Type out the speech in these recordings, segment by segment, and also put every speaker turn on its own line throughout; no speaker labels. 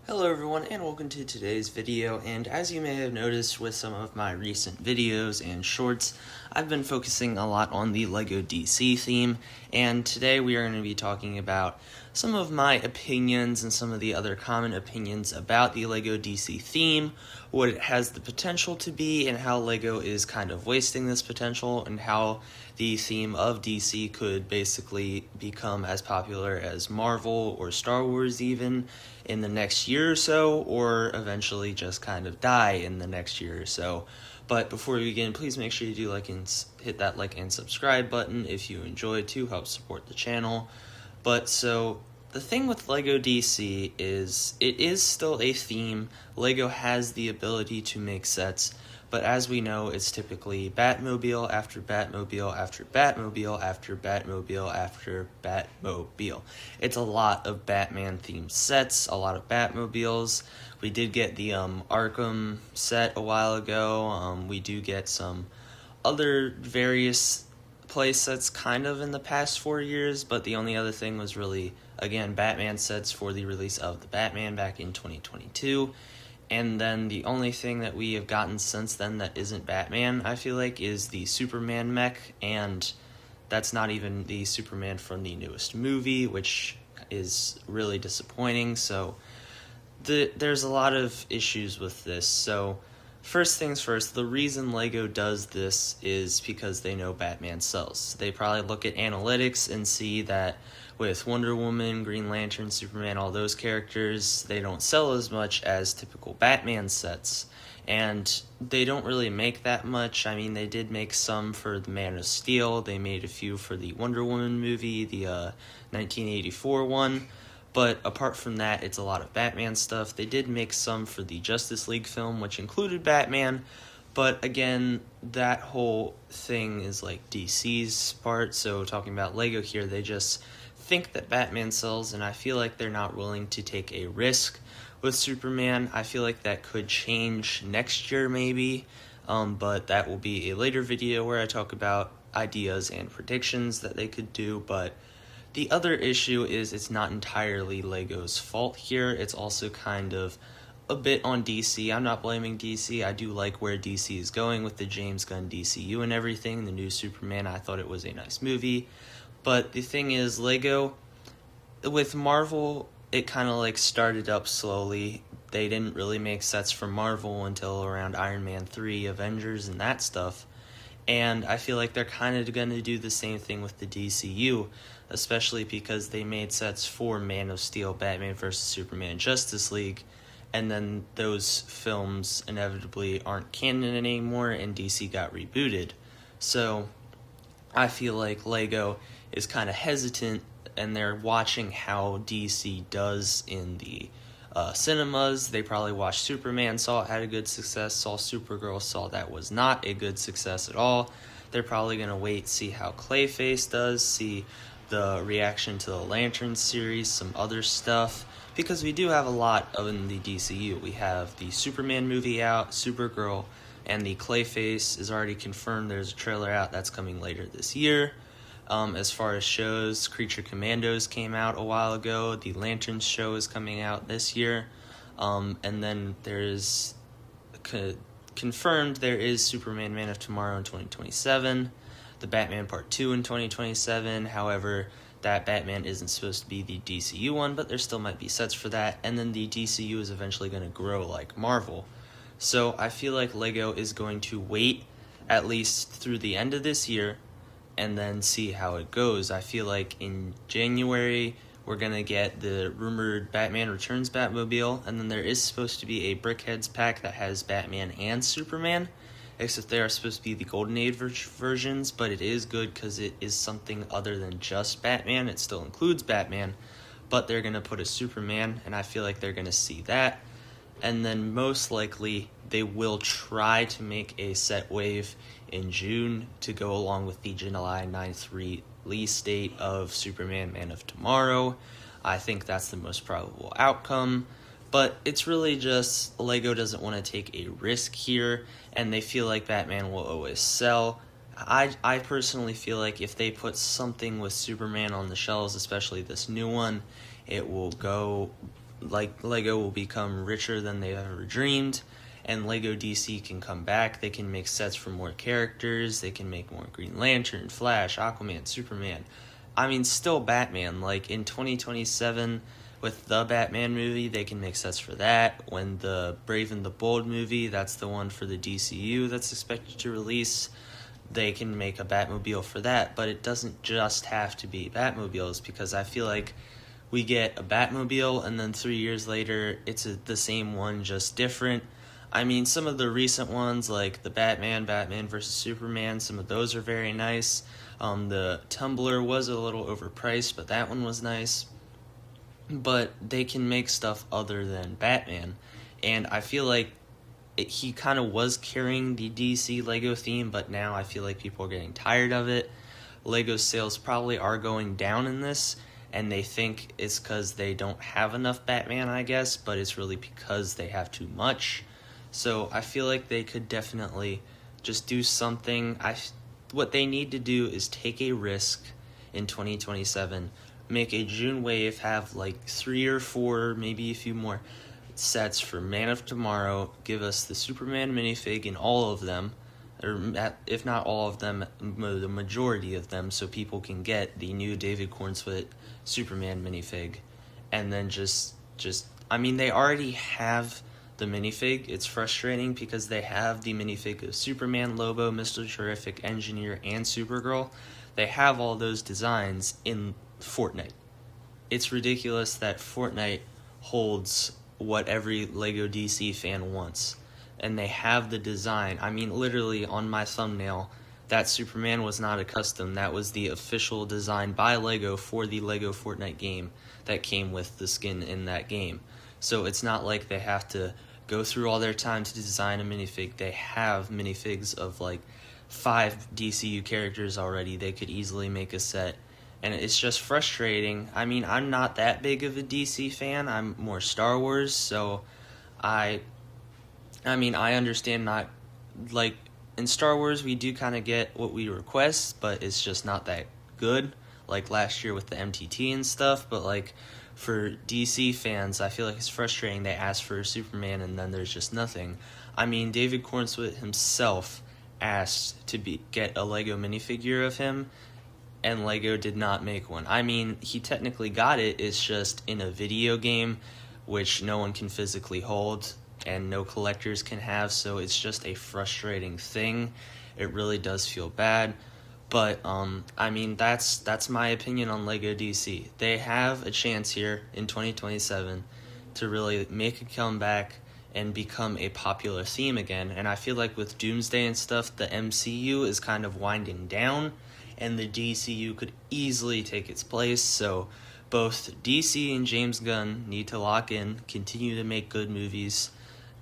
Hello everyone and welcome to today's video, and as you may have noticed with some of my recent videos and shorts, I've been focusing a lot on the LEGO DC theme, and today we are going to be talking about some of my opinions and some of the other common opinions about the LEGO DC theme, what it has the potential to be, and how LEGO is kind of wasting this potential, and how the theme of DC could basically become as popular as Marvel or Star Wars even in the next year or so, or eventually just kind of die in the next year or so. But before we begin, please make sure you do like and hit that like and subscribe button if you enjoy to help support the channel. But so the thing with LEGO DC is it is still a theme. LEGO has the ability to make sets, but as we know, it's typically Batmobile after Batmobile after Batmobile after Batmobile after Batmobile. It's a lot of Batman-themed sets, a lot of Batmobiles. We did get the Arkham set a while ago. We do get some other various play sets kind of in the past 4 years, but the only other thing was really, again, Batman sets for the release of the Batman back in 2022. And then the only thing that we have gotten since then that isn't Batman, I feel like, is the Superman mech, and that's not even the Superman from the newest movie, which is really disappointing. So there's a lot of issues with this. So first things first, the reason LEGO does this is because they know Batman sells. They probably look at analytics and see that with Wonder Woman, Green Lantern, Superman, all those characters, they don't sell as much as typical Batman sets. And they don't really make that much. I mean, they did make some for the Man of Steel. They made a few for the Wonder Woman movie, the 1984 one. But apart from that, it's a lot of Batman stuff. They did make some for the Justice League film, which included Batman. But again, that whole thing is like DC's part. So talking about LEGO here, they just think that Batman sells, and I feel like they're not willing to take a risk with Superman. I feel like that could change next year maybe, but that will be a later video where I talk about ideas and predictions that they could do. But the other issue is it's not entirely LEGO's fault here. It's also kind of a bit on DC. I'm not blaming DC. I do like where DC is going with the James Gunn DCU and everything. The new Superman, I thought it was a nice movie. But the thing is, LEGO, with Marvel, it kind of like started up slowly. They didn't really make sets for Marvel until around Iron Man 3, Avengers, and that stuff. And I feel like they're kind of going to do the same thing with the DCU, especially because they made sets for Man of Steel, Batman vs. Superman, Justice League, and then those films inevitably aren't canon anymore, and DC got rebooted. So I feel like LEGO is kind of hesitant, and they're watching how DC does in the cinemas. They probably watched Superman, saw it had a good success, saw Supergirl, saw that was not a good success at all. They're probably going to wait, see how Clayface does, see the reaction to the Lantern series, some other stuff, because we do have a lot in the DCU. We have the Superman movie out, Supergirl, and the Clayface is already confirmed. There's a trailer out that's coming later this year. As far as shows, Creature Commandos came out a while ago. The Lantern show is coming out this year. And then there's confirmed there is Superman Man of Tomorrow in 2027. The Batman Part 2 in 2027. However, that Batman isn't supposed to be the DCU one, but there still might be sets for that. And then the DCU is eventually going to grow like Marvel. So I feel like LEGO is going to wait at least through the end of this year and then see how it goes. I feel like in January we're going to get the rumored Batman Returns Batmobile, and then there is supposed to be a Brickheads pack that has Batman and Superman, except they are supposed to be the Golden Age versions, but it is good because it is something other than just Batman. It still includes Batman, but they're going to put a Superman, and I feel like they're going to see that. And then most likely they will try to make a set wave in June to go along with the July 9th release date of Superman Man of Tomorrow. I think that's the most probable outcome. But it's really just LEGO doesn't want to take a risk here, and they feel like Batman will always sell. I personally feel like if they put something with Superman on the shelves, especially this new one, it will go Lego will become richer than they've ever dreamed, and Lego DC can come back. They can make sets for more characters. They can make more Green Lantern, Flash, Aquaman, Superman. I mean, still Batman. Like, in 2027, with the Batman movie, they can make sets for that. When the Brave and the Bold movie, that's the one for the DCU that's expected to release, they can make a Batmobile for that. But it doesn't just have to be Batmobiles, because I feel like we get a Batmobile, and then 3 years later, it's the same one, just different. I mean, some of the recent ones, like the Batman vs. Superman, some of those are very nice. The Tumbler was a little overpriced, but that one was nice. But they can make stuff other than Batman. And I feel like he kind of was carrying the DC Lego theme, but now I feel like people are getting tired of it. Lego sales probably are going down in this, and they think it's because they don't have enough Batman, I guess, but it's really because they have too much. So I feel like they could definitely just do something. What they need to do is take a risk in 2027, make a June wave, have like 3 or 4, maybe a few more sets for Man of Tomorrow, give us the Superman minifig in all of them, or if not all of them, the majority of them, so people can get the new David Cornswet Superman minifig. And then I mean, they already have the minifig. It's frustrating because they have the minifig of Superman, Lobo, Mr. Terrific, Engineer, and Supergirl. They have all those designs in Fortnite. It's ridiculous that Fortnite holds what every Lego DC fan wants, and they have the design. I mean, literally on my thumbnail, that Superman was not a custom. That was the official design by Lego for the Lego Fortnite game that came with the skin in that game. So it's not like they have to go through all their time to design a minifig. They have minifigs of like 5 DCU characters already. They could easily make a set, and it's just frustrating. I mean, I'm not that big of a DC fan. I'm more Star Wars, so I mean, I understand. Not like in Star Wars, we do kind of get what we request, but it's just not that good. Like last year with the MTT and stuff, but like for DC fans, I feel like it's frustrating. They ask for Superman and then there's just nothing. I mean, David Cornswet himself asked to get a Lego minifigure of him, and Lego did not make one. I mean, he technically got it. It's just in a video game, which no one can physically hold and no collectors can have, so it's just a frustrating thing. It really does feel bad. But, I mean, that's my opinion on Lego DC. They have a chance here in 2027 to really make a comeback and become a popular theme again. And I feel like with Doomsday and stuff, the MCU is kind of winding down, and the DCU could easily take its place. So both DC and James Gunn need to lock in, continue to make good movies.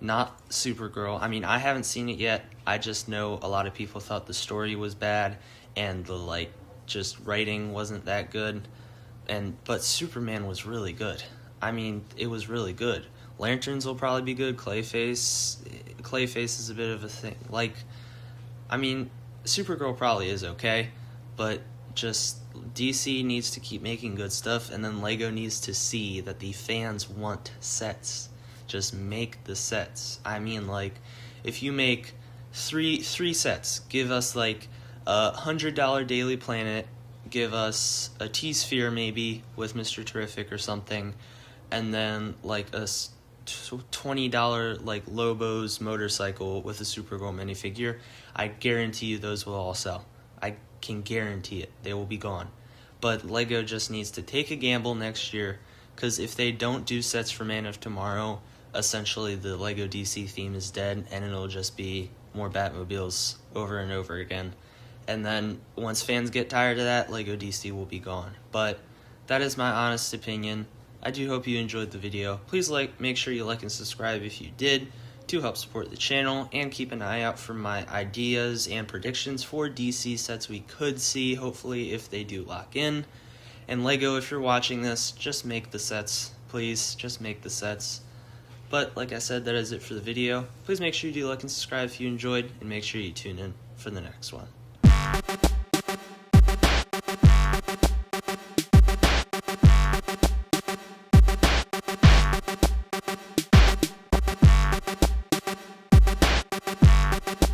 Not Supergirl. I mean, I haven't seen it yet. I just know a lot of people thought the story was bad and the just writing wasn't that good. But Superman was really good. I mean, it was really good. Lanterns will probably be good. Clayface is a bit of a thing. I mean, Supergirl probably is okay, but just DC needs to keep making good stuff, and then Lego needs to see that the fans want sets. Just make the sets. I mean, if you make three sets, give us $100 Daily Planet, give us a T-Sphere maybe with Mr. Terrific or something, and then a $20 Lobo's motorcycle with a Supergirl minifigure. I guarantee you those will all sell. I can guarantee it. They will be gone. But Lego just needs to take a gamble next year, because if they don't do sets for Man of Tomorrow, essentially the Lego DC theme is dead, and it'll just be more Batmobiles over and over again. And then once fans get tired of that, Lego DC will be gone. But that is my honest opinion. I do hope you enjoyed the video. Please make sure you like and subscribe if you did, to help support the channel, and keep an eye out for my ideas and predictions for DC sets we could see, hopefully, if they do lock in. And Lego, if you're watching this, just make the sets. Please, just make the sets. But like I said, that is it for the video. Please make sure you do like and subscribe if you enjoyed, and make sure you tune in for the next one.